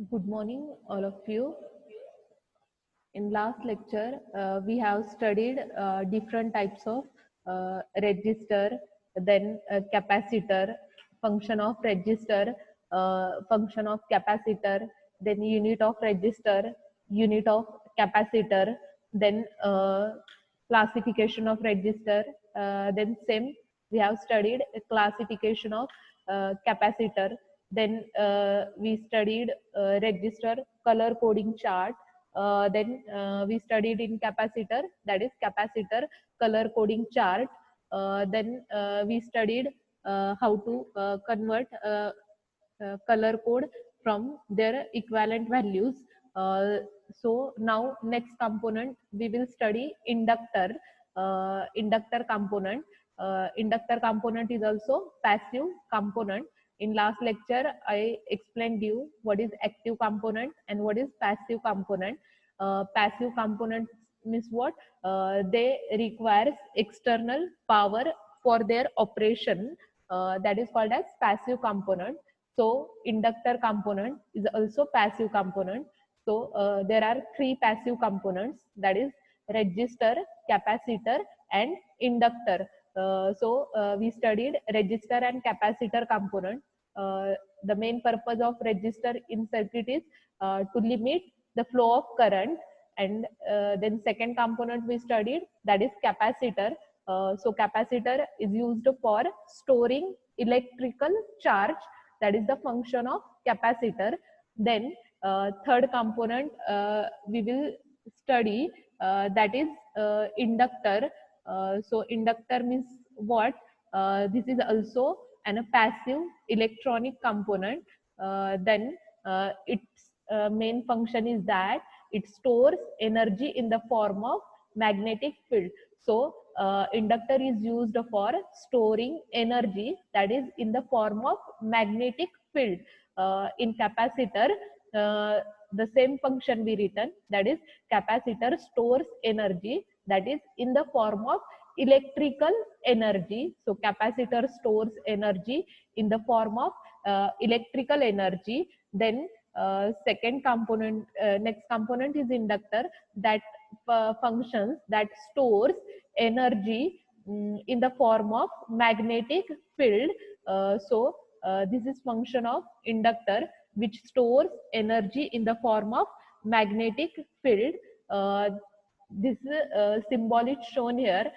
Good morning, all of you. In last lecture, we have studied different types of register, then capacitor, function of register, function of capacitor, then unit of register, unit of capacitor, then classification of register, then same we have studied classification of capacitor, then we studied register color coding chart, then we studied in capacitor, that is capacitor color coding chart. Then we studied how to convert color code from their equivalent values. Uh, so now next component we will study inductor. Inductor component. Inductor component is also passive component. In last lecture I explained you what is active component and what is passive component. Passive component means what? They requires external power for their operation. That is called as passive component. So inductor component is also passive component. So there are three passive components, that is register, capacitor and inductor. We studied register and capacitor component. The main purpose of register in circuit is to limit the flow of current, and then second component we studied, that is capacitor. So capacitor is used for storing electrical charge, that is the function of capacitor. Then third component we will study, that is inductor. So inductor means what? This is also a passive electronic component. Then its main function is that it stores energy in the form of magnetic field. So inductor is used for storing energy, that is in the form of magnetic field. In capacitor, the same function we written, that is capacitor stores energy, that is in the form of electrical energy. So capacitor stores energy in the form of electrical energy. Then second component, next component is inductor, that functions, that stores energy in the form of magnetic field. This is function of inductor, which stores energy in the form of magnetic field. This symbol is shown here.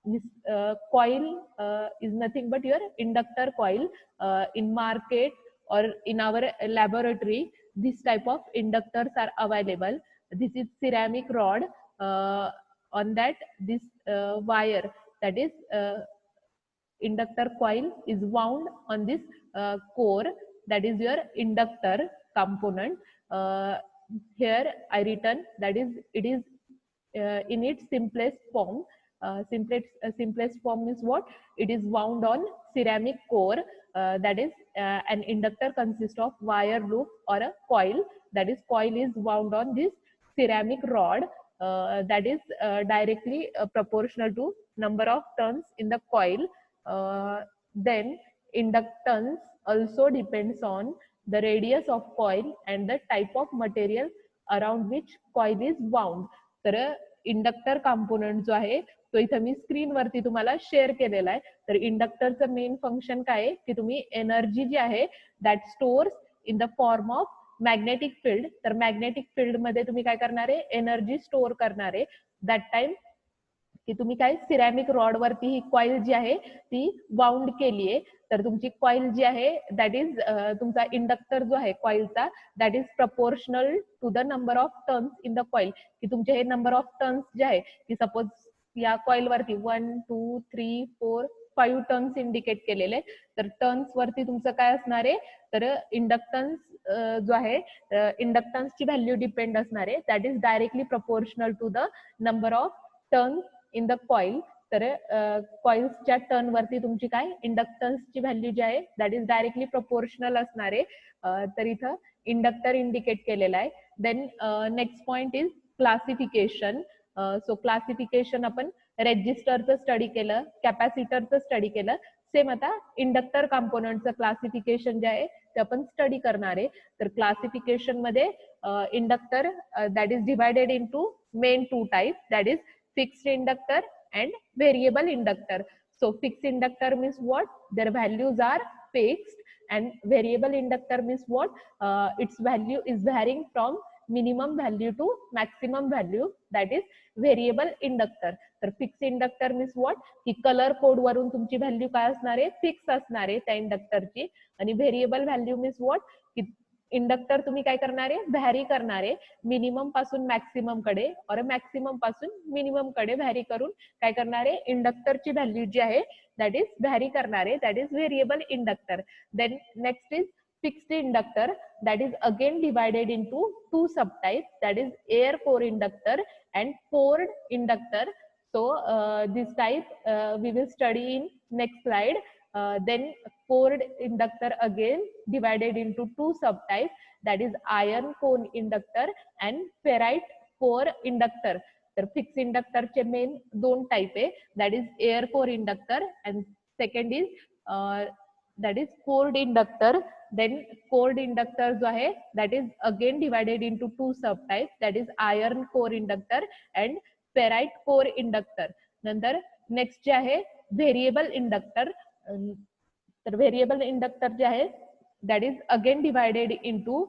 This coil is nothing but your inductor coil. In market or in our laboratory, this type of inductors are available. This is ceramic rod. On that, this wire, that is inductor coil, is wound on this core, that is your inductor component. Here I written, that is it is in its simplest form. Simplest form is what? It is wound on ceramic core. That is an inductor consists of wire loop or a coil. That is coil is wound on this ceramic rod. That is directly proportional to number of turns in the coil. Then inductance also depends on the radius of coil and the type of material around which coil is wound. तर inductor component जो आहे तो इथं मी स्क्रीनवरती तुम्हाला share केलेला आहे. तर इंडक्टरचं main function काय आहे की तुम्ही एनर्जी जी आहे that stores in the form of magnetic field. तर मॅग्नेटिक फील्ड मध्ये तुम्ही काय करणार आहे? एनर्जी स्टोअर करणार आहे. दॅट टाइम की तुम्ही काय सिरॅमिक रॉड वरती ही कॉईल जी आहे ती बाउंड केली आहे. तर तुमची कॉईल जी आहे दॅट इज तुमचा इंडक्टर जो आहे कॉईलचा that is proportional to the number of turns in the coil. की तुमचे हे नंबर ऑफ टर्न्स जे आहे की सपोज या कॉईल वरती 1 2 3 4 5 टर्न्स इंडिकेट केलेले. तर टर्न्स वरती तुमचं काय असणार आहे? तर इंडक्टन्स जो आहे इंडक्टन्सची व्हॅल्यू डिपेंड असणार आहे. That is directly proportional to the number of turns in the coil. तर कॉइल्सच्या टर्न वरती तुमची काय इंडक्टन्सची व्हॅल्यू जी आहे दॅट इज डायरेक्टली प्रपोर्शनल असणार आहे. तर इथं इंडक्टर इंडिकेट केलेला आहे. Then next point is classification. So classification आपण रेजिस्टरचं स्टडी केलं, कॅपॅसिटरचं स्टडी केलं. सेम आता इंडक्टर कॉम्पोनंटचं क्लासिफिकेशन जे आहे ते आपण स्टडी करणार आहे. तर क्लासिफिकेशन मध्ये inductor that is divided into main two type, that is fixed inductor and variable inductor. So fixed inductor means what? Their values are fixed, and variable inductor means what? Its value is varying from minimum value to maximum value, that is variable inductor. तर fix inductor means what? की colour code वरून तुमची value काय असणार आहे? Fix असणार आहे त्या इंडक्टरची. आणि व्हेरिएबल व्हॅल्यू मीन्स व्हॉट? की इंडक्टर तुम्ही काय करणार आहे? व्हॅरी करणार आहे मिनिमम पासून मॅक्सिमम कडे और मॅक्सिमम पासून मिनिमम कडे व्हॅरी करून काय करणार आहे? इंडक्टरची व्हॅल्यू जी आहे दॅट इज व्हॅरी करणार आहे, that is variable inductor. Then next is fixed inductor, that is again divided into two subtypes, that is air core inductor and cored inductor. So this type we will study in next slide. Then cored inductor again divided into two subtypes, that is iron core inductor and ferrite core inductor. तर fix इंडक्टरचे main दोन type आहे, that is air core inductor and second is that is cored inductor. Then cored inductor जो आहे that is again divided into two subtypes, that is iron core inductor and ferrite core inductor. नंतर next जे आहे variable inductor. तर variable inductor जे आहे that is again divided into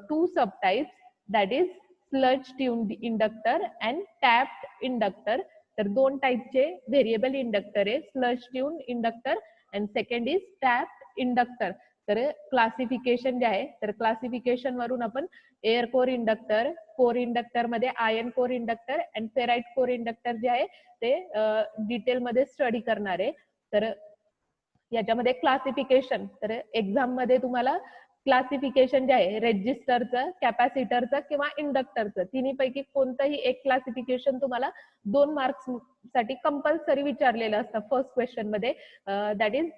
two subtypes, that is sludge tuned inductor and tapped inductor. तर दोन टाइपचे variable inductor आहे, slug tune inductor and second is tapped inductor. तर क्लासिफिकेशन जे आहे तर क्लासिफिकेशन वरून आपण air core inductor, core inductor मध्ये iron core inductor and ferrite core inductor जे आहे ते डिटेल मध्ये स्टडी करणार आहे. तर याच्यामध्ये क्लासिफिकेशन, तर एक्झाम मध्ये तुम्हाला क्लासिफिकेशन जे आहे रेजिस्टरचं, कॅपॅसिटरचं किंवा इंडक्टरचं तिन्हीपैकी कोणतंही एक क्लासिफिकेशन तुम्हाला 2 मार्क्स साठी कंपल्सरी विचारलेलं असतं फर्स्ट क्वेश्चन मध्ये. That is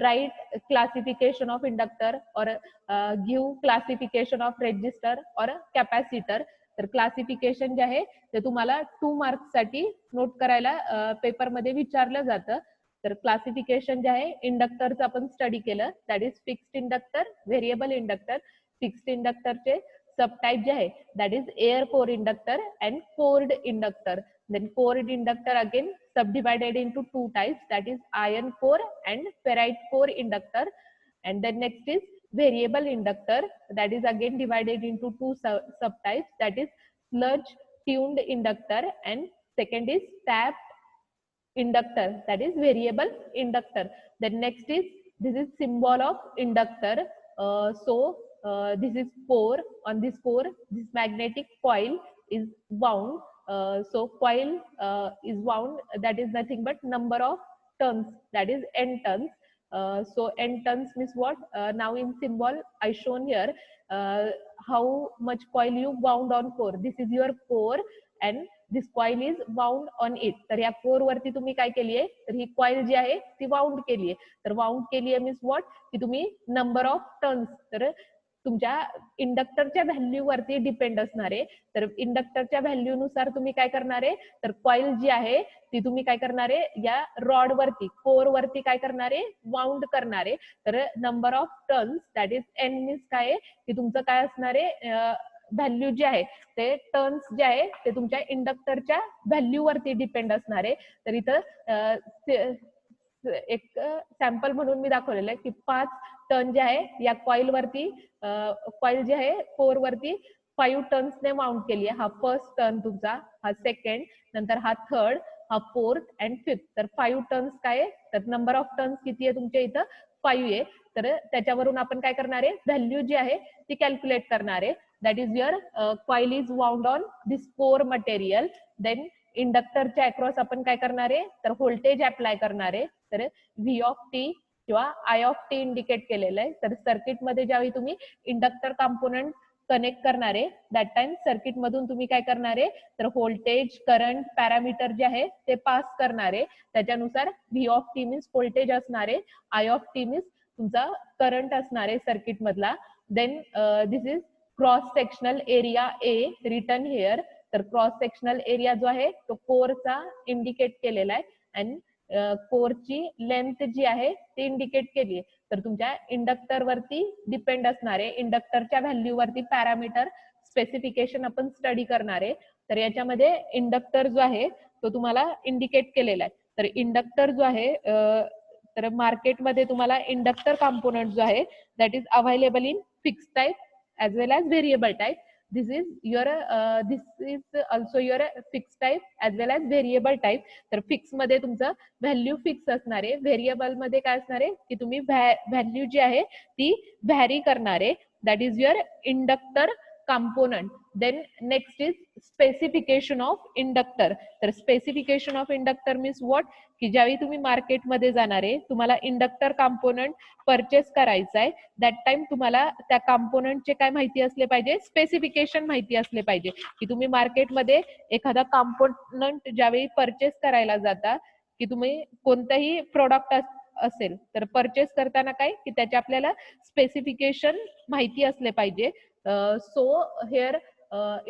write classification of inductor और गिव्ह क्लासिफिकेशन ऑफ रेजिस्टर और कॅपॅसिटर. तर क्लासिफिकेशन जे आहे ते तुम्हाला 2 मार्क्स साठी नोट करायला पेपरमध्ये विचारलं जातं. तर क्लासिफिकेशन जे आहे इंडक्टरचं आपण स्टडी केलं, that is fixed inductor, variable inductor. Fixed इंडक्टरचे सब टाइप जे आहे that is air core inductor and cored inductor. Then cored inductor again subdivided into two types, that is iron core and ferrite core inductor. And then next is variable inductor, that is again divided into two subtypes, that is sludge tuned inductor and second is tapped inductor, that is variable inductor. Then next is, this is symbol of inductor. This is core. On this core, this magnetic coil is wound. So coil is wound, that is nothing but number of turns, that is n turns. So n turns means what? Now in symbol I shown here how much coil you wound on core. This is your core and this coil is wound on it. तर या core वरती तुम्ही काय केली आहे, तर ही coil जी आहे ती वाउंड केली आहे. तर वाउंड केली आहे मीन्स व्हॉट? की तुम्ही नंबर ऑफ टर्न्स, तर तुमच्या इंडक्टरच्या व्हॅल्यू वरती डिपेंड असणार आहे. तर इंडक्टरच्या व्हॅल्यू नुसार तुम्ही काय करणार आहे, तर कॉइल जी आहे ती तुम्ही काय करणार आहे, या रॉड वरती, कोर वरती काय करणार आहे, वाउंड करणार आहे. तर number of turns that is an means काय आहे की तुमचं काय असणार आहे, व्हॅल्यू जे आहे ते टर्न्स जे आहे ते तुमच्या इंडक्टरच्या व्हॅल्यू वरती डिपेंड असणार आहे. तर इथं एक सॅम्पल म्हणून मी दाखवलेलं आहे की 5 टर्न जे आहे या कॉइल वरती, कॉइल जे आहे कोर वरती 5 टर्न्सने माउंट केली आहे. हा फर्स्ट टर्न तुमचा, हा सेकंड, नंतर हा थर्ड, हा फोर्थ अँड फिफ्थ. तर 5 टर्न्स काय आहे, तर नंबर ऑफ टर्न्स किती आहे तुमच्या इथं, 5 आहे. तर त्याच्यावरून आपण काय करणार आहे, व्हॅल्यू जी आहे ती कॅल्क्युलेट करणार आहे. That is your coil is wound on this core material. Then इंडक्टरच्या अक्रॉस आपण काय करणार आहे, तर व्होल्टेज अप्लाय करणार आहे. तर व्ही ऑफ टी किंवा आय ऑफ टी इंडिकेट केलेलं आहे. तर सर्किट मध्ये ज्यावेळी तुम्ही इंडक्टर कॉम्पोनंट कनेक्ट करणार आहे दॅट टाइम सर्किट मधून तुम्ही काय करणार आहे, तर व्होल्टेज, करंट, पॅरामीटर जे आहे ते पास करणार आहे. त्याच्यानुसार V of T means voltage असणार आहे, आय ऑफ टी मीन्स तुमचा करंट असणार आहे सर्किट मधला. Then this is cross sectional area A written here. तर क्रॉस सेक्शनल एरिया जो आहे तो कोरचा इंडिकेट केलेला आहे. अँड कोरची लेंथ जी आहे ती इंडिकेट केली आहे. तर तुमच्या इंडक्टर वरती डिपेंड असणारे इंडक्टरच्या व्हॅल्यू वरती पॅरामीटर स्पेसिफिकेशन आपण स्टडी करणार आहे. तर याच्यामध्ये इंडक्टर जो आहे तो तुम्हाला इंडिकेट केलेला आहे. तर इंडक्टर जो आहे तर मार्केटमध्ये तुम्हाला इंडक्टर कॉम्पोनंट जो आहे that is available in fix type as well as variable type. This is also your fixed type as well as variable type. तर फिक्स मध्ये तुमचं व्हॅल्यू फिक्स असणार आहे, व्हेरिएबल मध्ये काय असणार आहे की तुम्ही व्हॅल्यू जी आहे ती व्हॅरी करणार आहे. That is your inductor component. Then next is specification of inductor. तर specification of inductor means what की ज्यावेळी तुम्ही मार्केटमध्ये जाणार आहे तुम्हाला इंडक्टर कॉम्पोनंट परचेस करायचा आहे, दॅट टाइम तुम्हाला त्या कॉम्पोनंटचे काय माहिती असले पाहिजे, स्पेसिफिकेशन माहिती असले पाहिजे. की तुम्ही मार्केटमध्ये एखादा कॉम्पोनंट ज्यावेळी परचेस करायला जाता की तुम्ही कोणताही प्रोडक्ट असेल तर परचेस करताना काय की त्याचे आपल्याला स्पेसिफिकेशन माहिती असले पाहिजे. So here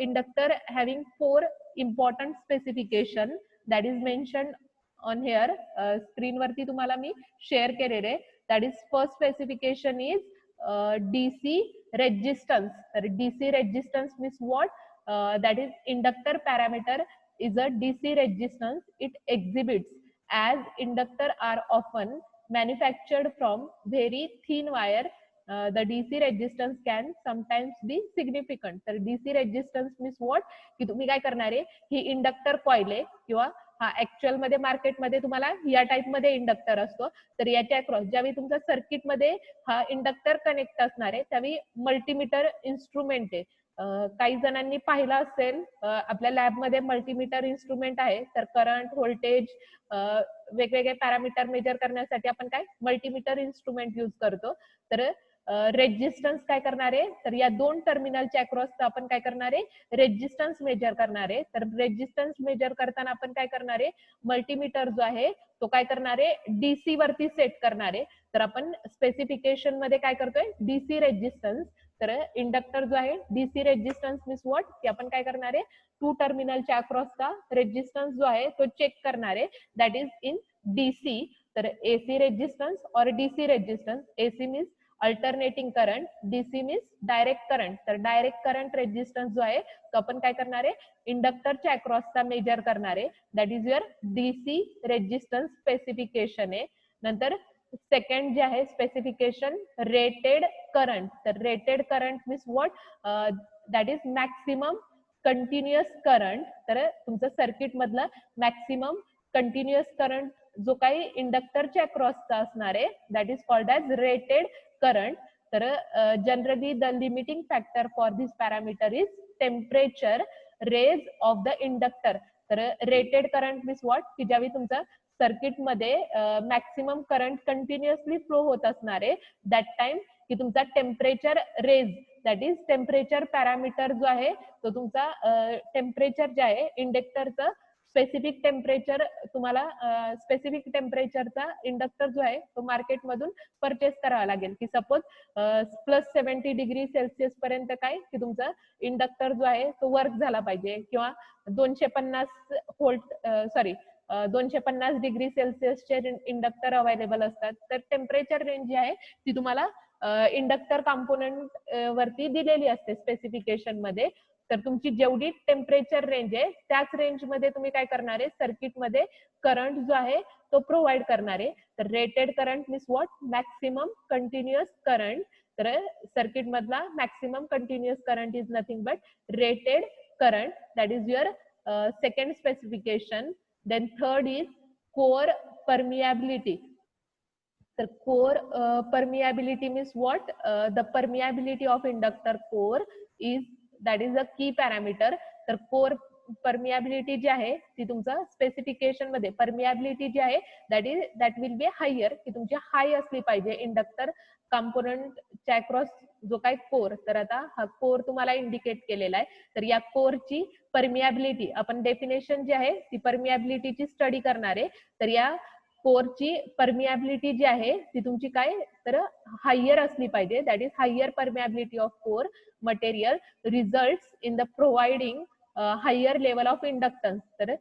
inductor having 4 important specification that is mentioned on here. Screen वरती तुम्हाला मी शेअर केलेले. That is first specification is DC resistance. तर DC resistance means what? That is inductor parameter is a DC resistance. It exhibits as inductor are often manufactured from very thin wire. The DC resistance can sometimes be significant. तर DC resistance means what की तुम्ही काय करणार आहे ही inductor coil आहे किंवा हा actual मध्ये मार्केटमध्ये तुम्हाला या टाइप मध्ये इंडक्टर असतो. तर याच्या अक्रॉस ज्यावेळी तुमच्या सर्किट मध्ये हा इंडक्टर कनेक्ट असणार आहे त्यावेळी मल्टीमीटर इन्स्ट्रुमेंट आहे. काही जणांनी पाहिलं असेल आपल्या लॅबमध्ये मल्टीमीटर इन्स्ट्रुमेंट आहे. तर करंट व्होल्टेज वेगवेगळे पॅरामीटर मेजर करण्यासाठी आपण काय मल्टीमीटर इन्स्ट्रुमेंट यूज करतो. तर रेजिस्टन्स काय करणार आहे तर या दोन टर्मिनलच्या अक्रॉस आपण काय करणार आहे रेजिस्टन्स मेजर करणार आहे. तर रेजिस्टन्स मेजर करताना आपण काय करणार आहे मल्टीमीटर जो आहे तो काय करणार आहे डीसी वरती सेट करणार आहे. तर आपण स्पेसिफिकेशन मध्ये काय करतोय डीसी रेजिस्टन्स. तर इंडक्टर जो आहे डीसी रेजिस्टन्स मीन्स व्हॉट की आपण काय करणार आहे टू टर्मिनलच्या अक्रॉसचा रेजिस्टन्स जो आहे तो चेक करणार आहे दॅट इज इन डीसी. तर एसी रेजिस्टन्स और DC resistance. AC means alternating current, DC means direct current. तर डायरेक्ट करंट रेजिस्टन्स जो आहे तो आपण काय करणार आहे इंडक्टरच्या अक्रॉसचा मेजर करणार आहे. That is your DC resistance specification आहे. नंतर सेकंड जे आहे स्पेसिफिकेशन रेटेड करंट. तर rated current means what that is maximum continuous current. तर तुमचं सर्किट मधला मॅक्सिमम कंटिन्युअस करंट जो काही इंडक्टरच्या अक्रॉसचा असणार आहे that is called as rated current. तर generally the limiting factor for this parameter is temperature rise of the inductor. तर रेटेड करंट मीन्स व्हॉट की ज्यावेळी तुमचा सर्किट मध्ये मॅक्सिमम करंट कंटिन्युअसली फ्लो होत असणार आहे दॅट टाइम की तुमचा temperature range that is temperature parameter जो आहे तो तुमचा टेम्परेचर जे आहे इंडक्टरचं स्पेसिफिक टेम्परेचर तुम्हाला स्पेसिफिक टेम्परेचरचा इंडक्टर जो आहे तो मार्केटमधून परचेस करावा लागेल. की सपोज +70 डिग्री सेल्सिअस पर्यंत काय की तुमचा इंडक्टर जो आहे तो वर्क झाला पाहिजे किंवा 250 व्होल्ट 250 डिग्री सेल्सिअसचे इंडक्टर अवेलेबल असतात. तर टेम्परेचर रेंज जी आहे ती तुम्हाला इंडक्टर कॉम्पोनंट वरती दिलेली असते स्पेसिफिकेशन मध्ये. तर तुमची जेवढी टेम्परेचर रेंज आहे त्याच रेंज मध्ये तुम्ही काय करणार आहे सर्किट मध्ये करंट जो आहे तो प्रोव्हाइड करणार आहे. तर rated current means what maximum continuous current. तर सर्किट मधला maximum continuous current is nothing but rated current. That is your second specification. Then third is core permeability. तर core permeability means what the permeability of inductor core is that is a key parameter. तर core permeability जी आहे ती तुमचं specification मध्ये permeability जी आहे that will be higher की तुमची हाय असली पाहिजे इंडक्टर कॉम्पोनंटच्या अक्रॉस जो काय कोर. तर आता हा कोर तुम्हाला इंडिकेट केलेला आहे. तर या कोरची परमियाबिलिटी आपण डेफिनेशन जी आहे ती परमियाबिलिटीची स्टडी करणार आहे. तर या कोरची परमियाबिलिटी जी आहे ती तुमची काय तर हायर असली पाहिजे. That is higher permeability of core material results in the providing higher level of inductance. तर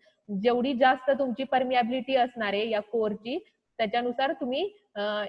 जेवढी जास्त तुमची परमियाबिलिटी असणार आहे या कोरची, त्याच्यानुसार तुम्ही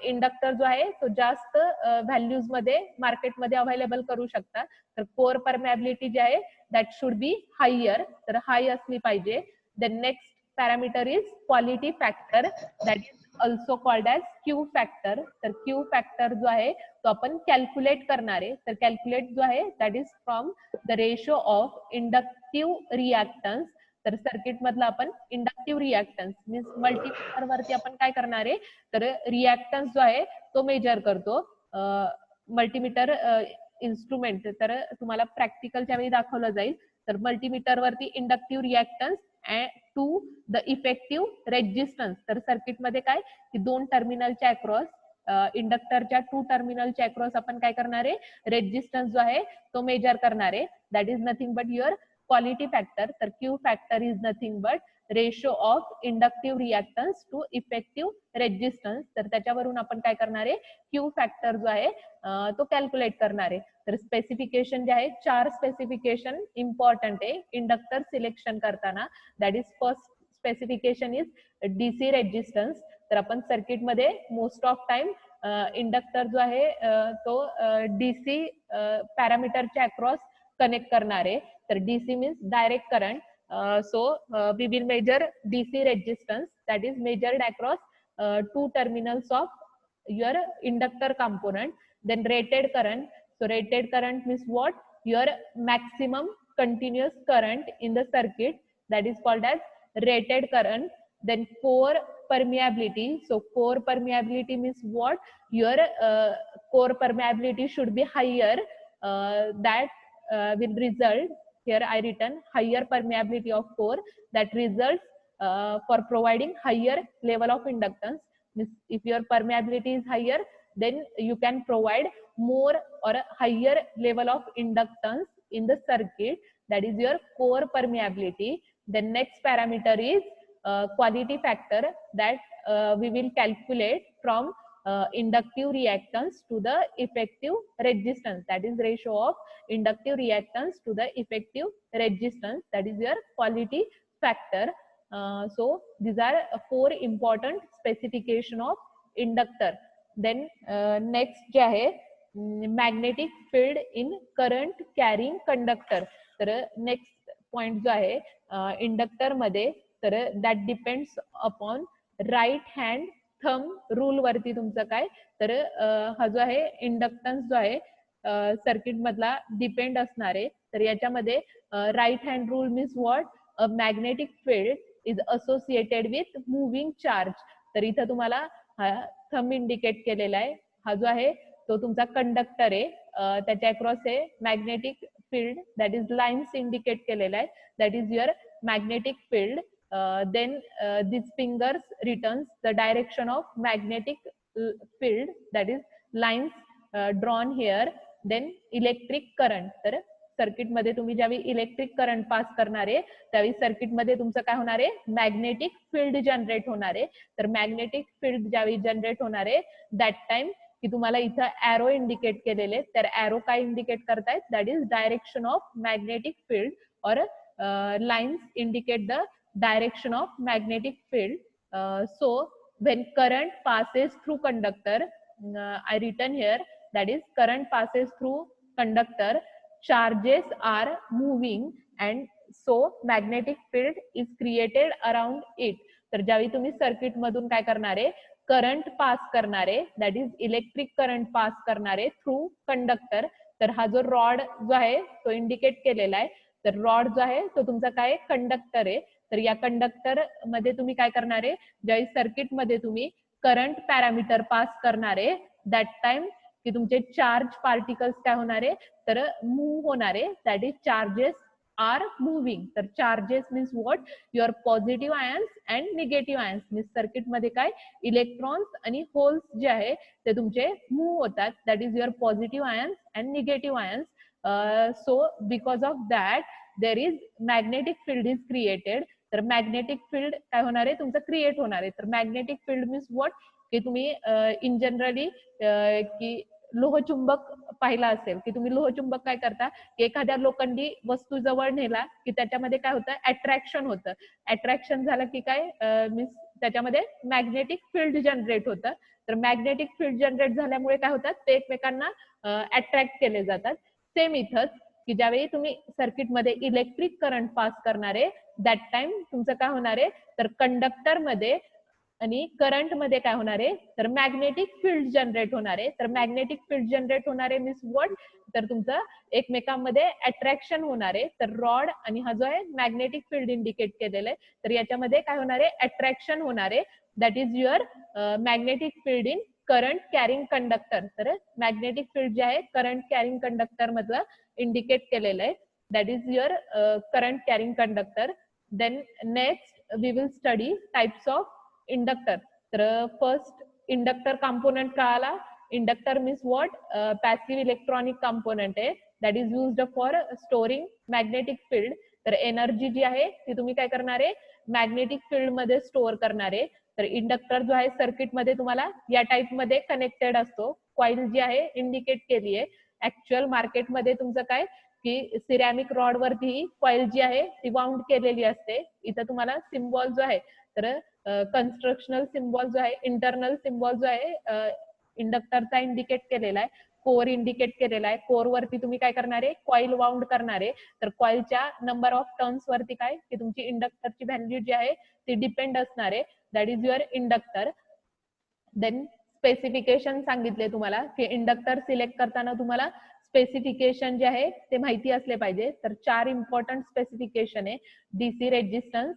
इंडक्टर जो आहे तो जास्त व्हॅल्यूज मध्ये मार्केटमध्ये अवेलेबल करू शकता. तर कोर परमियाबिलिटी जी आहे दॅट शुड बी हायर, तर हाय असली पाहिजे. The next parameter is quality factor, that is also called as Q factor. तर क्यू फॅक्टर जो आहे तो आपण कॅल्क्युलेट करणार आहे. तर कॅल्क्युलेट जो आहे that is from the ratio of inductive reactance. तर सर्किट मधला आपण इंडक्टिव्ह रिॲक्टन्स मीन्स मल्टीमीटर वरती आपण काय करणार आहे, तर रिॲक्टन्स जो आहे तो मेजर करतो. मल्टीमीटर इन्स्ट्रुमेंट तर तुम्हाला प्रॅक्टिकलच्या वेळी दाखवलं जाईल. तर मल्टीमीटर वरती inductive reactance to the effective resistance. तर सर्किटमध्ये काय की दोन टर्मिनलच्या अक्रॉस, इंडक्टरच्या 2 टर्मिनलच्या अक्रॉस आपण काय करणार आहे, रेजिस्टन्स जो आहे तो मेजर करणार आहे. That is nothing but your quality factor. तर Q factor is nothing but ratio of inductive reactance to effective resistance. तर त्याच्यावरून आपण काय करणार आहे, क्यू फॅक्टर जो आहे तो कॅल्क्युलेट करणार आहे. तर स्पेसिफिकेशन जे आहे, 4 स्पेसिफिकेशन इम्पॉर्टंट आहे इंडक्टर सिलेक्शन करताना. That is first specification is DC resistance. तर आपण सर्किटमध्ये मोस्ट ऑफ टाइम इंडक्टर जो आहे तो डीसी पॅरामीटरच्या अक्रॉस कनेक्ट करणार आहे. तर DC means direct current. So we will measure DC resistance, that is measured across 2 terminals of your inductor component. Then rated current. So rated current means what? Your maximum continuous current in the circuit, that is called as rated current. Then core permeability. So core permeability means what? Your core permeability should be higher. That will result, here I written higher permeability of core, that results for providing higher level of inductance. If your permeability is higher, then you can provide more or a higher level of inductance in the circuit. That is your core permeability. The next parameter is quality factor, that we will calculate from inductive reactance to the effective resistance. That is ratio of inductive reactance to the effective resistance. That is your quality factor. So these are 4 important specification of inductor. Then next जे आहे magnetic field in current carrying conductor. तर next point जो आहे inductor मध्ये, तर that depends upon right hand thumb rule वरती तुमचं काय, तर हा जो आहे इंडक्टन्स जो आहे सर्किट मधला डिपेंड असणार आहे. तर याच्यामध्ये right hand rule means what, a magnetic field is associated with moving charge. तर इथं तुम्हाला हा थंब इंडिकेट केलेला आहे. हा जो आहे तो तुमचा कंडक्टर आहे, त्याच्या अक्रॉस आहे magnetic field, that is lines indicate केलेला आहे, that is your magnetic field. Then these fingers returns the direction of magnetic field, that is lines drawn here. Then electric current. तर सर्किट मध्ये तुम्ही ज्यावेळी electric current pass करणार आहे त्यावेळी circuit मध्ये तुमचं काय होणार आहे, मॅग्नेटिक फील्ड जनरेट होणार आहे. तर मॅग्नेटिक फील्ड ज्यावेळी जनरेट होणार आहे दॅट टाइम की तुम्हाला इथं ॲरो इंडिकेट केलेले, तर ॲरो काय इंडिकेट करतायत, that is direction of magnetic field, और lines indicate the direction of magnetic field. So when current passes through conductor, I written here, that is current passes through conductor, charges are moving and so magnetic field is created around it. तर ज्यावेळी तुम्ही circuit मधून काय करणार आहे, current pass करणार आहे, that is electric current pass करणार आहे थ्रू कंडक्टर. तर हा जो रॉड जो आहे तो इंडिकेट केलेला आहे. तर रॉड जो आहे तो तुमचा काय कंडक्टर आहे. तर या कंडक्टर मध्ये तुम्ही काय करणार आहे, ज्यावेळी सर्किट मध्ये तुम्ही करंट पॅरामीटर पास करणार आहे दॅट टाइम की तुमचे चार्ज पार्टिकल्स काय होणार आहे, तर मूव्ह होणार आहे, that is charges are moving. तर charges means what, your positive ions and negative ions. Means circuit मध्ये काय इलेक्ट्रॉन्स आणि होल्स जे आहे ते तुमचे मूव्ह होतात, that is your positive ions and negative ions. So because of that there is magnetic field is created. तर magnetic field काय होणार आहे, तुमचं क्रिएट होणार आहे. तर मॅग्नेटिक फील्ड मीन्स व्हॉट, की तुम्ही इन जनरली की लोहचुंबक पाहिला असेल की तुम्ही लोहचुंबक काय करता की एखाद्या लोखंडी वस्तू जवळ नेला की त्याच्यामध्ये काय होतं, अट्रॅक्शन होतं. अट्रॅक्शन झालं की काय मीन्स त्याच्यामध्ये मॅग्नेटिक फील्ड जनरेट होतं. तर मॅग्नेटिक फील्ड जनरेट झाल्यामुळे काय होतात, ते एकमेकांना अट्रॅक्ट केले जातात. सेम इथंच की ज्यावेळी तुम्ही सर्किटमध्ये इलेक्ट्रिक करंट पास करणार आहे, दॅट टाइम तुमचं काय होणार आहे, तर कंडक्टरमध्ये आणि करंट मध्ये काय होणार आहे, तर मॅग्नेटिक फील्ड जनरेट होणार आहे. तर मॅग्नेटिक फील्ड जनरेट होणार आहे मीन्स व्हॉट, तर तुमचं एकमेकांमध्ये अट्रॅक्शन होणार आहे. तर रॉड आणि हा जो आहे मॅग्नेटिक फील्ड इंडिकेट केलेलं आहे, तर याच्यामध्ये काय होणार आहे, अट्रॅक्शन होणार आहे. That is your magnetic field in current carrying conductor. तर मॅग्नेटिक फील्ड जे आहे करंट कॅरिंग कंडक्टर मधलं इंडिकेट केलेलं आहे. That is your current carrying conductor. Then next we will study types of inductor. तर फर्स्ट इंडक्टर कंपोनेंट कळाला. Inductor means what, passive electronic component आहे that is used for storing magnetic field. तर energy जी आहे ती तुम्ही काय करणार आहे, मॅग्नेटिक फील्ड मध्ये स्टोअर करणार आहे. तर इंडक्टर जो आहे सर्किट मध्ये तुम्हाला या टाइप मध्ये कनेक्टेड असतो. कॉइल जी आहे इंडिकेट केली आहे. ऍक्च्युअल मार्केटमध्ये तुमचं काय की सिरॅमिक रॉड वरती कॉइल जी आहे ती वाउंड केलेली असते. इथं तुम्हाला सिम्बॉल जो आहे, तर कन्स्ट्रक्शनल सिम्बॉल जो आहे, इंटरनल सिम्बॉल जो आहे इंडक्टरचा इंडिकेट केलेला आहे. कोर इंडिकेट केलेला आहे. कोर वरती तुम्ही काय करणार आहे, कॉइल वाउंड करणार आहे. तर कॉइलच्या नंबर ऑफ टर्न्स वरती काय की तुमची इंडक्टरची व्हॅल्यू जी आहे ती डिपेंड असणार आहे. That is your inductor. Then specification सांगितले तुम्हाला की इंडक्टर सिलेक्ट करताना तुम्हाला स्पेसिफिकेशन जे आहे ते माहिती असले पाहिजे. तर 4 इम्पॉर्टंट स्पेसिफिकेशन आहे. DC resistance,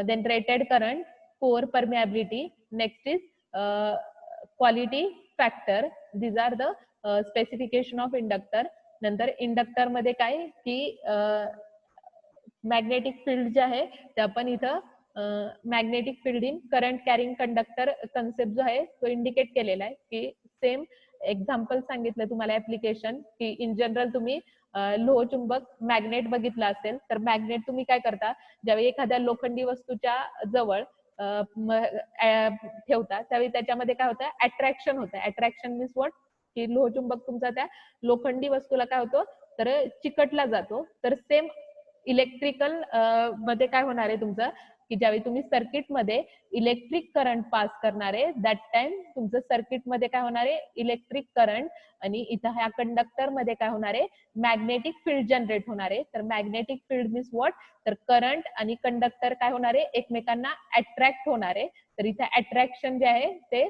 then rated current, core permeability, next is quality factor. These are the specification of inductor. नंतर इंडक्टर मध्ये काय की मॅग्नेटिक फील्ड जे आहे ते आपण इथं magnetic field in current carrying conductor concept जो आहे तो इंडिकेट केलेला आहे. की सेम एक्झाम्पल सांगितलं तुम्हाला ऍप्लिकेशन की इन जनरल तुम्ही लोहचुंबक मॅग्नेट बघितला असेल. तर मॅग्नेट तुम्ही काय करता, ज्यावेळी एखाद्या लोखंडी वस्तूच्या जवळ ठेवता त्यावेळी त्याच्यामध्ये काय होतं, अट्रॅक्शन होतं. अट्रॅक्शन मीन्स व्हॉट, की लोहचुंबक तुमचा त्या लोखंडी वस्तूला काय होतो, तर चिकटला जातो. तर सेम इलेक्ट्रिकल मध्ये काय होणार आहे तुमचं, की ज्यावेळी तुम्ही सर्किटमध्ये इलेक्ट्रिक करंट पास करणार आहे, दॅट टाइम तुमचं सर्किटमध्ये काय होणार आहे, इलेक्ट्रिक करंट, आणि इथं ह्या कंडक्टर मध्ये काय होणार आहे, मॅग्नेटिक फील्ड जनरेट होणार आहे. तर मॅग्नेटिक फील्ड मीन्स व्हॉट, तर करंट आणि कंडक्टर काय होणार आहे, एकमेकांना अट्रॅक्ट होणार आहे. तर इथे अट्रॅक्शन जे आहे ते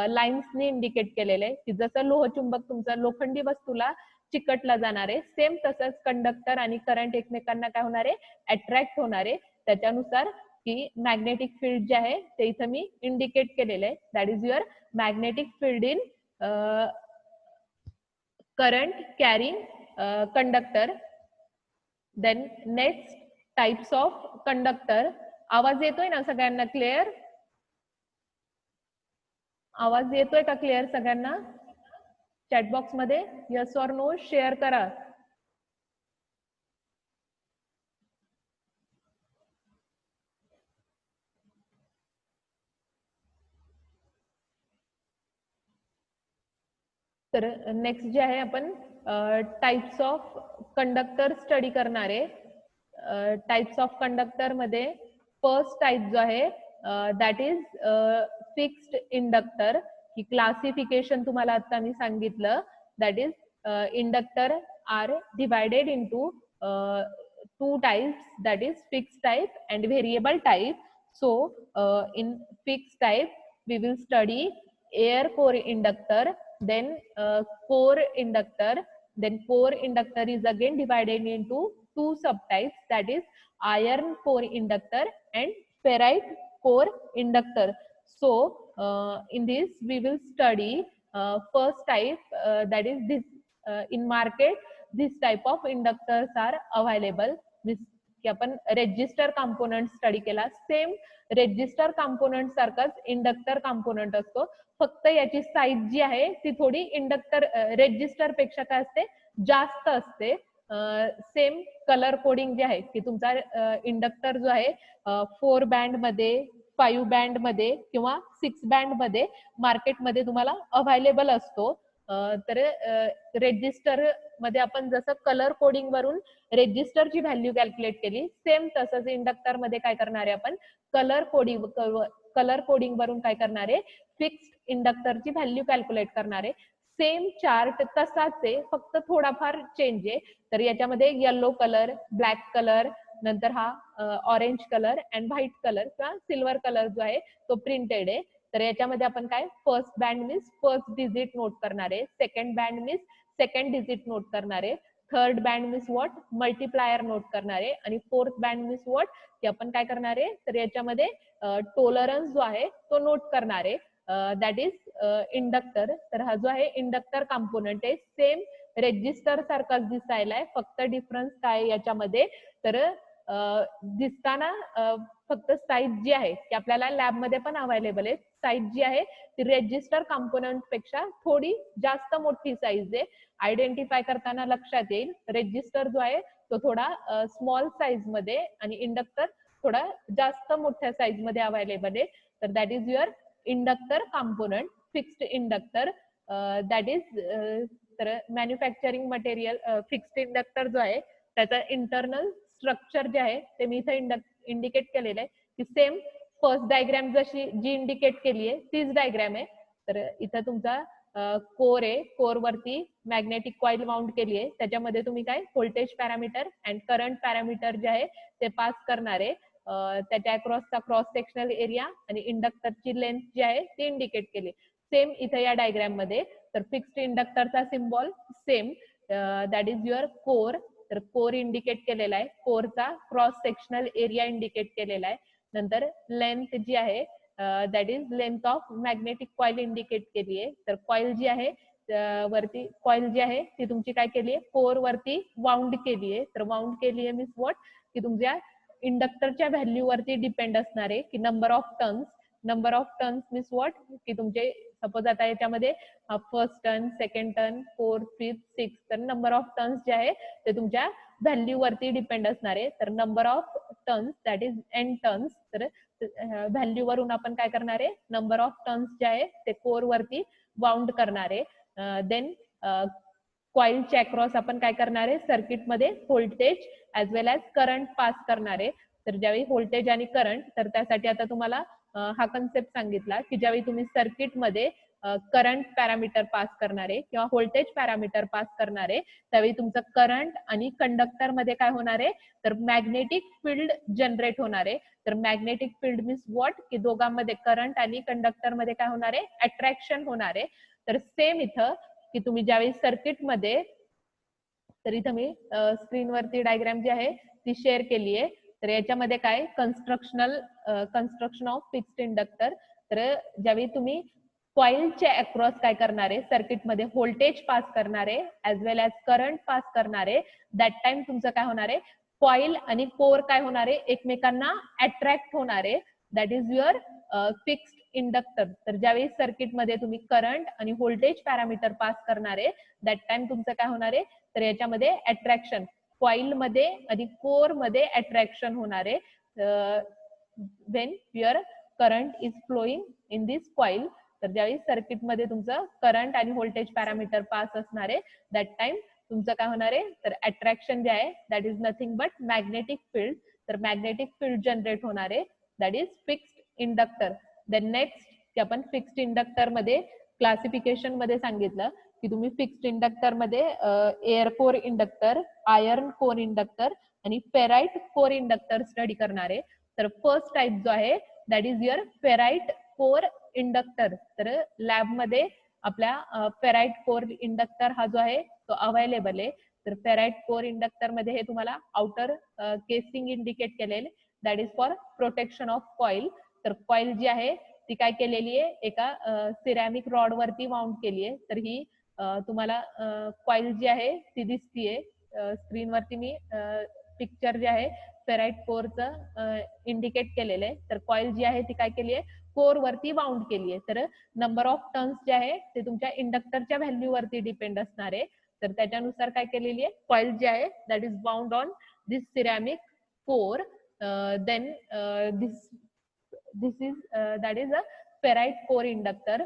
लाईन्सने इंडिकेट केलेले आहे. की जसं लोहचुंबक तुमचं लोखंडी वस्तूला चिकटला जाणार आहे, सेम तसंच कंडक्टर आणि करंट एकमेकांना काय होणार आहे, अट्रॅक्ट होणार आहे. त्याच्यानुसार की मॅग्नेटिक फील्ड जे आहे ते इथं मी इंडिकेट केलेलं आहे. That is your magnetic field in current carrying conductor. Then next types of conductor. आवाज येतोय ना सगळ्यांना क्लिअर? आवाज येतोय का क्लिअर सगळ्यांना? चॅटबॉक्स मध्ये यस ऑर नो शेअर करा. तर नेक्स्ट जे आहे आपण टाइप्स ऑफ कंडक्टर स्टडी करणार आहे. टाइप्स ऑफ कंडक्टर मध्ये फर्स्ट टाइप जो आहे दॅट इज फिक्स्ड इंडक्टर. ही क्लासिफिकेशन तुम्हाला आता मी सांगितलं. That is inductor are divided into two types, that is fixed type and variable type. So in fixed type we will study air core inductor, then core inductor. Then core inductor is again divided into two subtypes, that is iron core inductor and ferrite core inductor. So in this we will study first type, that is this in market this type of inductors are available. की आपण resistor component study केला. Same resistor component सारखाच inductor component असतो, फक्त याची size जी आहे ती थोडी इंडक्टर रेजिस्टर पेक्षा काय असते, जास्त असते. सेम कलर कोडिंग जे आहे की तुमचा इंडक्टर जो आहे 4 बँड मध्ये, 5 बँड मध्ये किंवा 6 बँड मध्ये मार्केटमध्ये तुम्हाला अवेलेबल असतो. तर रेजिस्टर मध्ये आपण जसं कलर कोडिंग वरून रेजिस्टरची व्हॅल्यू कॅल्क्युलेट केली, सेम तसंच इंडक्टर मध्ये काय करणार आहे आपण कलर कोडिंग वरून काय करणार आहे फिक्स्ड इंडक्टरची व्हॅल्यू कॅल्क्युलेट करणार आहे. सेम चार्ट तसाच आहे, फक्त थोडाफार चेंज आहे. तर याच्यामध्ये येलो कलर, ब्लॅक कलर, नंतर हा orange colour and white colour किंवा सिल्वर कलर जो आहे तो प्रिंटेड आहे. तर याच्यामध्ये आपण काय first band means first digit note करणार आहे, second band means second digit note करणार आहे, third band means what multiplier note करणार आहे आणि फोर्थ बँड मीन्स व्हॉट की आपण काय करणार आहे तर याच्यामध्ये टॉलरन्स जो आहे तो नोट करणार आहे. That is inductor. तर हा जो आहे इंडक्टर कंपोनंट आहे, सेम रेजिस्टर सारखाच दिसायला आहे, फक्त डिफरन्स काय याच्यामध्ये तर दिसताना फक्त साईज जी आहे की आपल्याला लॅबमध्ये पण अवेलेबल आहे, साईज जी आहे ती रेजिस्टर कंपोनंट पेक्षा थोडी जास्त मोठी साईज आहे. आयडेंटिफाय करताना लक्षात येईल रेजिस्टर जो आहे तो थोडा स्मॉल साईज मध्ये आणि इंडक्टर थोडा जास्त मोठ्या साईज मध्ये अवेलेबल आहे. तर that is your inductor component fixed inductor. That is तर मॅन्युफॅक्चरिंग मटेरियल फिक्स्ड इंडक्टर जो आहे त्याचा इंटरनल स्ट्रक्चर जे आहे ते मी इथे इंडिकेट केलेलं आहे की सेम फर्स्ट डायग्राम जशी जी इंडिकेट केली आहे तीच डायग्राम आहे. तर इथं तुमचा कोर आहे, कोर वरती मॅग्नेटिक कॉइल माउंट केली आहे, त्याच्यामध्ये तुम्ही काय voltage parameter and current parameter जे आहे ते पास करणार आहे. त्याच्या अक्रॉसचा क्रॉस सेक्शनल एरिया आणि इंडक्टरची लेंथ जी आहे ती इंडिकेट केली सेम इथे या डायग्राम मध्ये. तर फिक्स्ड इंडक्टरचा symbol same, that is your core. तर कोर इंडिकेट केलेला आहे, कोरचा क्रॉस सेक्शनल एरिया इंडिकेट केलेला आहे. नंतर लेंथ जी आहे that is length of magnetic coil indicate केली आहे. तर कॉइल जी आहे वरती कॉइल जी आहे ती तुमची काय केली आहे कोर वरती वाउंड केली आहे. तर वाउंड केली आहे मीन्स व्हॉट की तुमच्या इंडक्टरच्या व्हॅल्यू वरती डिपेंड असणार आहे की number of turns means what की तुमचे सपोज आता याच्यामध्ये first turn, second turn, fourth, fifth, six, तर नंबर ऑफ टर्न्स जे आहे ते तुमच्या व्हॅल्यू वरती डिपेंड असणार आहे. तर number of turns that is an turns. तर व्हॅल्यू वरून आपण काय करणार आहे नंबर ऑफ टर्न्स जे आहे ते कोर वरती बाउंड करणार आहे. देन कॉइलच्या अक्रॉस आपण काय करणार आहे सर्किटमध्ये व्होल्टेज ऍज वेल ऍज करंट पास करणार आहे. तर ज्यावेळी व्होल्टेज आणि करंट, तर त्यासाठी आता तुम्हाला हा कन्सेप्ट सांगितला की ज्यावेळी तुम्ही सर्किटमध्ये करंट पॅरामीटर पास करणार आहे किंवा व्होल्टेज पॅरामीटर पास करणार आहे त्यावेळी तुमचं करंट आणि कंडक्टर मध्ये काय होणार आहे तर मॅग्नेटिक फील्ड जनरेट होणार आहे. तर मॅग्नेटिक फील्ड मीन्स व्हॉट की दोघांमध्ये करंट आणि कंडक्टर मध्ये काय होणार आहे अट्रॅक्शन होणार आहे. तर सेम इथं की तुम्ही ज्यावेळी सर्किटमध्ये, तर इथं मी स्क्रीनवरती डायग्राम जी आहे ती शेअर केली आहे. तर याच्यामध्ये काय कन्स्ट्रक्शन ऑफ फिक्स्ड इंडक्टर. तर ज्यावेळी तुम्ही कॉइलच्या अक्रॉस काय करणार आहे सर्किटमध्ये व्होल्टेज पास करणार आहे ऍज वेल ऍज करंट पास करणार आहे, दॅट टाइम तुमचं काय होणार आहे कॉइल आणि कोर काय होणार आहे एकमेकांना अट्रॅक्ट होणार आहे. That is your fixed inductor. तर ज्यावेळी सर्किटमध्ये तुम्ही करंट आणि व्होल्टेज पॅरामीटर पास करणार आहे दॅट टाइम तुमचं काय होणार आहे तर याच्यामध्ये अट्रॅक्शन कॉइल मध्ये आणि कोर मध्ये अट्रॅक्शन होणार आहे. When your current is flowing in this coil. तर ज्यावेळी सर्किटमध्ये तुमचं करंट आणि व्होल्टेज पॅरामीटर पास असणार आहे दॅट टाइम तुमचं काय होणार आहे तर अट्रॅक्शन जे आहे that is nothing but magnetic field. तर मॅग्नेटिक फील्ड जनरेट होणार आहे that is fixed inductor. Then next की आपण फिक्स्ड इंडक्टर मध्ये क्लासिफिकेशन मध्ये सांगितलं की तुम्ही फिक्स्ड इंडक्टर मध्ये air core inductor, iron core inductor आणि फेराइट कोर इंडक्टर स्टडी करणार आहे. तर फर्स्ट टाइप जो आहे that is your ferrite core inductor. तर लॅबमध्ये आपल्या फेराइट कोर इंडक्टर हा जो आहे तो अवेलेबल आहे. तर फेराइट कोर इंडक्टर मध्ये हे तुम्हाला आउटर केसिंग इंडिकेट केलेले that is for protection of coil. तर कॉइल जी आहे ती काय केलेली आहे एका सिरॅमिक रॉड वरती माउंट केली आहे. तर ही तुम्हाला कॉइल जी आहे ती दिसतीये स्क्रीनवरती. मी पिक्चर जे आहे फेराइट कोरचं इंडिकेट केलेलं आहे. तर कॉइल जी आहे ती काय केली आहे कोर वरती बाउंड केली आहे. तर नंबर ऑफ टर्न्स जे आहे ते तुमच्या इंडक्टरच्या व्हॅल्यू वरती डिपेंड असणार आहे. तर त्याच्यानुसार काय केलेली आहे कॉइल जी आहे that is bound on this ceramic core. Then this is that is a ferrite core inductor.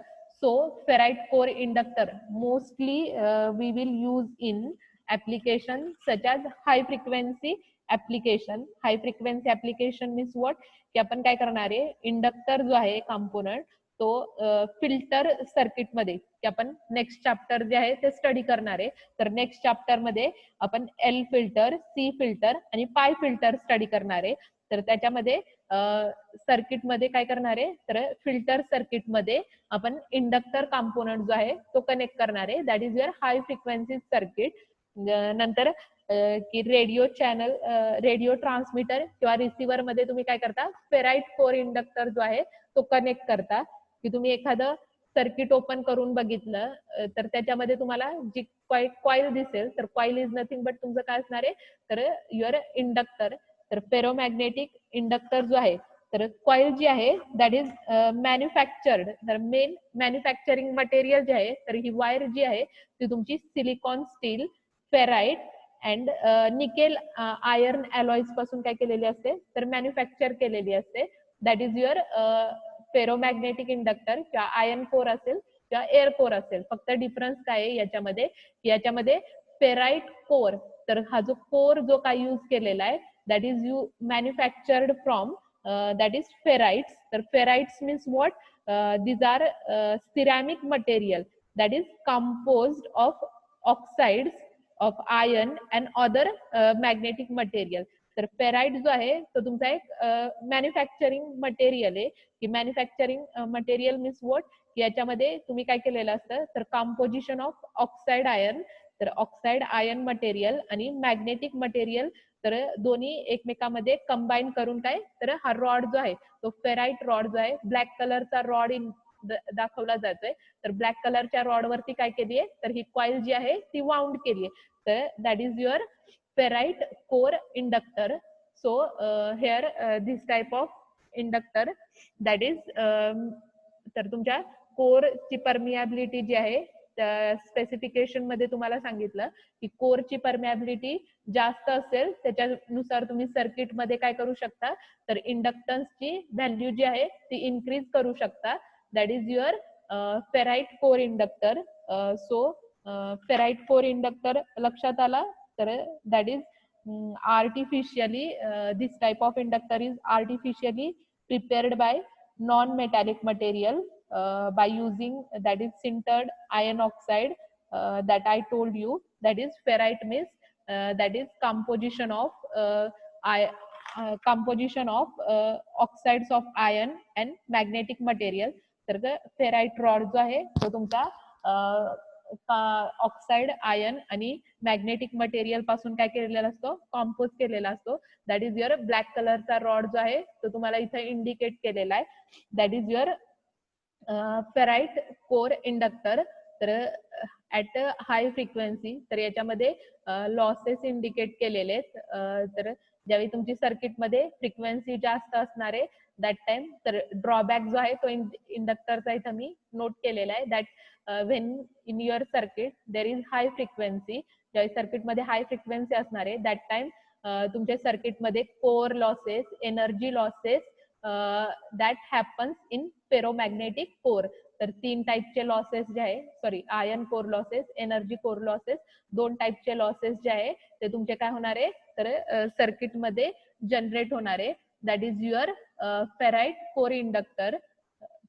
So ferrite core inductor mostly we will use in application such as high frequency application. High frequency application means what, की आपण काय करणार आहे, inductor जो आहे component तो filter circuit मध्ये, की आपण नेक्स्ट चॅप्टर जे आहे ते स्टडी करणार आहे. तर नेक्स्ट चॅप्टर मध्ये आपण एल फिल्टर, सी फिल्टर आणि पाय फिल्टर स्टडी करणार आहे. तर त्याच्यामध्ये सर्किट मध्ये काय करणार आहे, तर फिल्टर सर्किट मध्ये आपण इंडक्टर कंपोनंट जो आहे तो कनेक्ट करणार आहे. That is your high frequency circuit. नंतर की रेडिओ चॅनल, रेडिओ ट्रान्समीटर किंवा रिसिव्हर मध्ये तुम्ही काय करता, फेराइट कोर इंडक्टर जो आहे तो कनेक्ट करता. की तुम्ही एखादं सर्किट ओपन करून बघितलं तर त्याच्यामध्ये तुम्हाला जी कॉईल दिसेल, तर कॉईल इज नथिंग बट तुमचं काय असणार आहे, तर युअर इंडक्टर. तर फेरोमॅग्नेटिक इंडक्टर जो आहे, तर कॉईल जी आहे दॅट इज मॅन्युफॅक्चर्ड. तर मेन मॅन्युफॅक्चरिंग मटेरियल जे आहे, तर ही वायर जी आहे ती तुमची silicon steel, ferrite and nickel iron alloys पासून काय केलेली असते, तर मॅन्युफॅक्चर केलेली असते. That is your ferromagnetic inductor. किंवा आयर्न कोर असेल किंवा एअर कोर असेल. फक्त डिफरन्स काय आहे याच्यामध्ये, याच्यामध्ये फेराइट कोर, तर हा जो कोर जो काय यूज केलेला आहे that is manufactured from that is ferrites. तर ferrites means what, these are ceramic material that is composed of oxides of iron and other magnetic material. तर फेराइट जो आहे तो तुमचा एक मॅन्युफॅक्चरिंग मटेरियल आहे. की मॅन्युफॅक्चरिंग मटेरियल मीन्स वॉट, की याच्यामध्ये तुम्ही काय केलेलं असतं, तर कंपोजिशन ऑफ ऑक्साइड आयर्न, तर ऑक्साइड आयर्न मटेरियल आणि मॅग्नेटिक मटेरियल, तर दोन्ही एकमेकांमध्ये कंबाईन करून काय, तर हा रॉड जो आहे तो फेराइट रॉड जो आहे, ब्लॅक कलरचा रॉड दाखवला जातोय. तर ब्लॅक कलरच्या रॉड वरती काय केली आहे, तर ही कॉईल जी आहे ती वाउंड केली आहे. तर that is your ferrite core inductor. So hair this type of inductor that is, तर तुमच्या कोरची परमियाबिलिटी जी आहे, स्पेसिफिकेशन मध्ये तुम्हाला सांगितलं की कोरची परमियाबिलिटी जास्त असेल त्याच्यानुसार तुम्ही सर्किट मध्ये काय करू शकता, तर इंडक्टन्सची व्हॅल्यू जी आहे ती इन्क्रीज करू शकता. That is your ferrite core inductor. So ferrite core inductor लक्षात आला. तर that is artificially, this type of inductor is artificially prepared by non-metallic material by using that is sintered iron oxide that I told you. That is ferrite means that is composition of oxides of iron and magnetic material. तर ferrite rod जो आहे तो तुमचा oxide iron आणि magnetic material पासून काय केलेला असतो, कॉम्पोज केलेला असतो. दॅट इज युअर ब्लॅक कलरचा रॉड जो आहे तो तुम्हाला इथे इंडिकेट केलेला आहे. That is your ferrite core inductor. तर ऍट हाय फ्रिक्वेन्सी, तर याच्यामध्ये लॉसेस इंडिकेट केलेले आहेत. तर ज्यावेळी तुमची सर्किटमध्ये फ्रिक्वेन्सी जास्त असणार आहे दॅट टाइम, तर ड्रॉबॅक जो आहे तो इंडक्टरचा इथं मी नोट केलेला आहे. That when in your circuit there is high frequency, ज्यावेळी सर्किटमध्ये हाय फ्रिक्वेन्सी असणार आहे दॅट टाइम तुमच्या सर्किटमध्ये core losses, energy losses that happens in ferromagnetic core. तर 3 टाईपचे लॉसेस जे आहे, sorry iron core losses, energy core losses, 2 टाईपचे लॉसेस जे आहे ते तुमचे काय होणार आहे, तर सर्किटमध्ये जनरेट होणार आहे. That is your ferrite core inductor.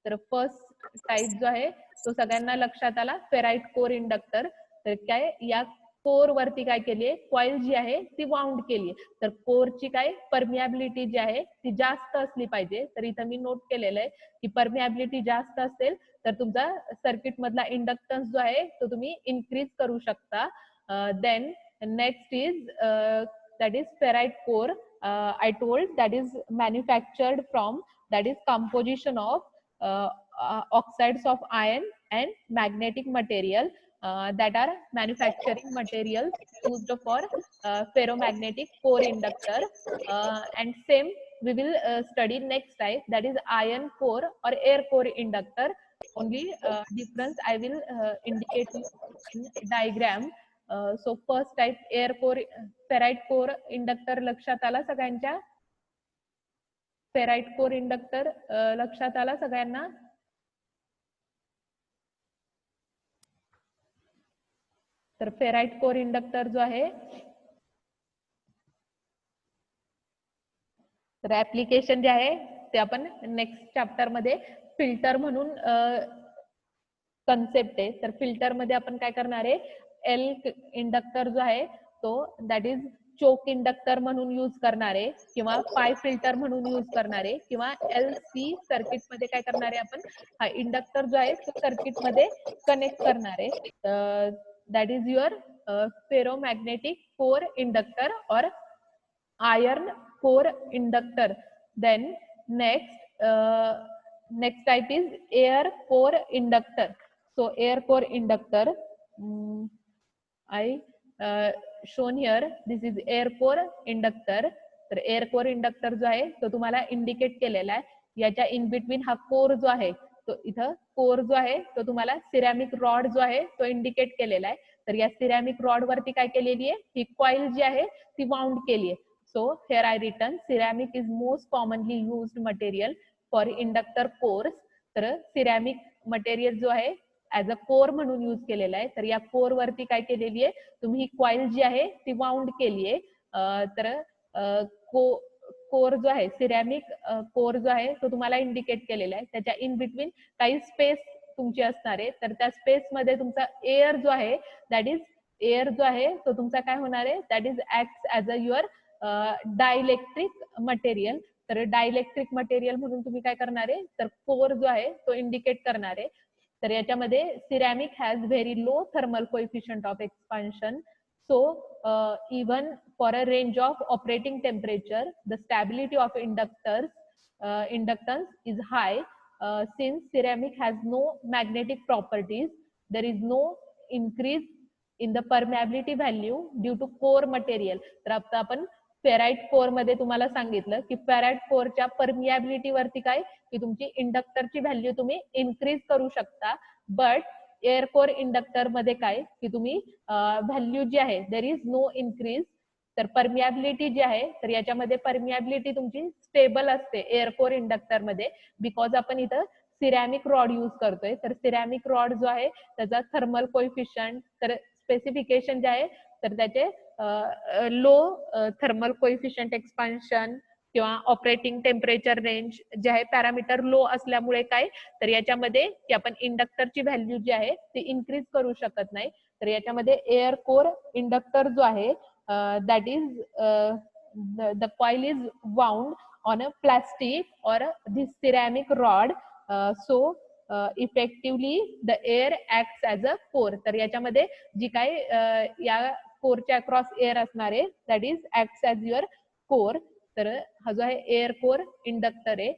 तर फर्स्ट टाईप जो आहे तो सगळ्यांना लक्षात आला, फेराइट कोर इंडक्टर. तर काय, या कोर वरती काय केली आहे, कॉईल जी आहे ती वाउंड केली आहे. तर कोरची काय परमियाबिलिटी जी आहे ती जास्त असली पाहिजे. तर इथं मी नोट केलेलं आहे की परमियाबिलिटी जास्त असेल तर तुमचा सर्किट मधला इंडक्टन्स जो आहे तो तुम्ही इन्क्रीज करू शकता. Then next is that is ferrite core. I told that is manufactured from, that is composition of oxides of iron and magnetic material that are manufacturing materials used for ferromagnetic core inductor. And same we will study next type, that is iron core or air core inductor. Only difference I will indicate you in diagram. So first type air core, ferrite core inductor लक्षात आला सगळ्यांच्या? Ferrite core inductor लक्षात आला सगळ्यांना? तर ferrite core inductor जो आहे, तर ऍप्लिकेशन जे आहे ते आपण नेक्स्ट चॅप्टर मध्ये फिल्टर म्हणून कन्सेप्ट आहे. तर फिल्टर मध्ये आपण काय करणार आहे, एल इंडक्टर जो आहे तो दॅट इज चोक इंडक्टर म्हणून यूज करणार आहे, किंवा पाय फिल्टर म्हणून यूज करणार आहे, किंवा एल सी सर्किट मध्ये काय करणार आहे आपण, हा इंडक्टर जो आहे तो सर्किट मध्ये कनेक्ट करणार आहे. That is your ferromagnetic core inductor और iron core inductor. Then next type is air core inductor. So air core inductor, I shown here, this is air core inductor. तर air core inductor जो आहे तो तुम्हाला indicate केलेला आहे. याच्या in between हा कोर जो आहे तो इथं कोर जो आहे तो तुम्हाला सिरॅमिक रॉड जो आहे तो इंडिकेट केलेला आहे. तर या सिरॅमिक रॉड वरती काय केलेली आहे, ही कॉइल जी आहे ती वाउंड केली आहे. So here I written ceramic is most commonly used material for inductor cores. तर सिरॅमिक मटेरियल जो आहे ऍज अ कोर म्हणून यूज केलेला आहे. तर या कोर वरती काय केलेली आहे तुम्ही, ही कॉइल जी आहे ती वाउंड केली आहे. तर कोर जो आहे सिरॅमिक कोर जो आहे तो तुम्हाला इंडिकेट केलेला आहे. त्याच्या इन बिटवीन काही स्पेस तुमची असणार आहे. तर त्या स्पेस मध्ये तुमचा एअर जो आहे दॅट इज एअर जो आहे तो तुमचा काय होणार आहे, that is act as a your dielectric material. तर डायइलेक्ट्रिक मटेरियल म्हणून तुम्ही काय करणार आहे, तर कोर जो आहे तो इंडिकेट करणार आहे. तर याच्यामध्ये ceramic has very low thermal coefficient of expansion. So even for a range of operating temperature, the stability of inductance is high. Since ceramic has no magnetic properties, there is no increase in the permeability value due to core material. तर आता आपण ferrite core मध्ये तुम्हाला सांगितलं की ferrite कोरच्या permeability वरती काय, की तुमची इंडक्टरची व्हॅल्यू तुम्ही इन्क्रीज करू शकता. बट एअर कोर इंडक्टर मध्ये काय, की तुम्ही व्हॅल्यू जी आहे देर इज नो इन्क्रीज. तर परमियाबिलिटी जी आहे तर याच्यामध्ये परमियाबिलिटी तुमची स्टेबल असते एअर कोर इंडक्टर मध्ये, बिकॉज आपण इथं सिरॅमिक रॉड यूज करतोय. तर सिरॅमिक रॉड जो आहे त्याचा थर्मल कोएफिशियंट, तर स्पेसिफिकेशन जे आहे तर त्याचे लो थर्मल कोएफिशियंट एक्सपान्शन किंवा ऑपरेटिंग टेम्परेचर रेंज जे आहे पॅरामीटर लो असल्यामुळे काय, तर याच्यामध्ये की आपण इंडक्टरची व्हॅल्यू जी आहे ती इन्क्रीज करू शकत नाही. तर याच्यामध्ये एअर कोर इंडक्टर जो आहे that is the coil is wound on a plastic or this ceramic rod. So effectively the air act as a core. तर याच्यामध्ये जी काय या कोरच्या अक्रॉस एअर असणार आहे that is act as your core. तर हा जो आहे एअर कोर इंडक्टर आहे.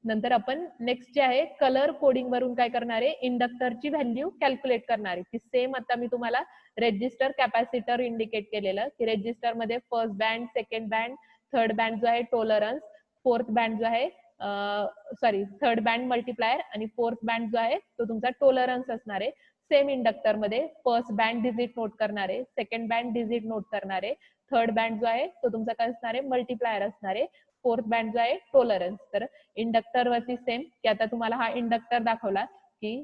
नंतर आपण नेक्स्ट जे आहे कलर कोडिंग वरून काय करणार आहे, इंडक्टरची व्हॅल्यू कॅल्क्युलेट करणार आहे. की सेम आता मी तुम्हाला रेजिस्टर कॅपॅसिटर इंडिकेट केलेलं की रेजिस्टर मध्ये first band, second band, third band जो आहे टॉलरन्स, फोर्थ बँड जो आहे थर्ड बँड मल्टिप्लायर आणि फोर्थ बँड जो आहे तो तुमचा टॉलरन्स असणार आहे. सेम इंडक्टर मध्ये फर्स्ट बँड डिजिट नोट करणार आहे, सेकंड बँड डिजिट नोट करणार आहे, थर्ड बँड जो आहे तो तुमचा काय असणार आहे, मल्टिप्लायर असणार आहे, फोर्थ बँड जो आहे टॉलरन्स. तर इंडक्टर वरती सेम की आता तुम्हाला हा इंडक्टर दाखवला की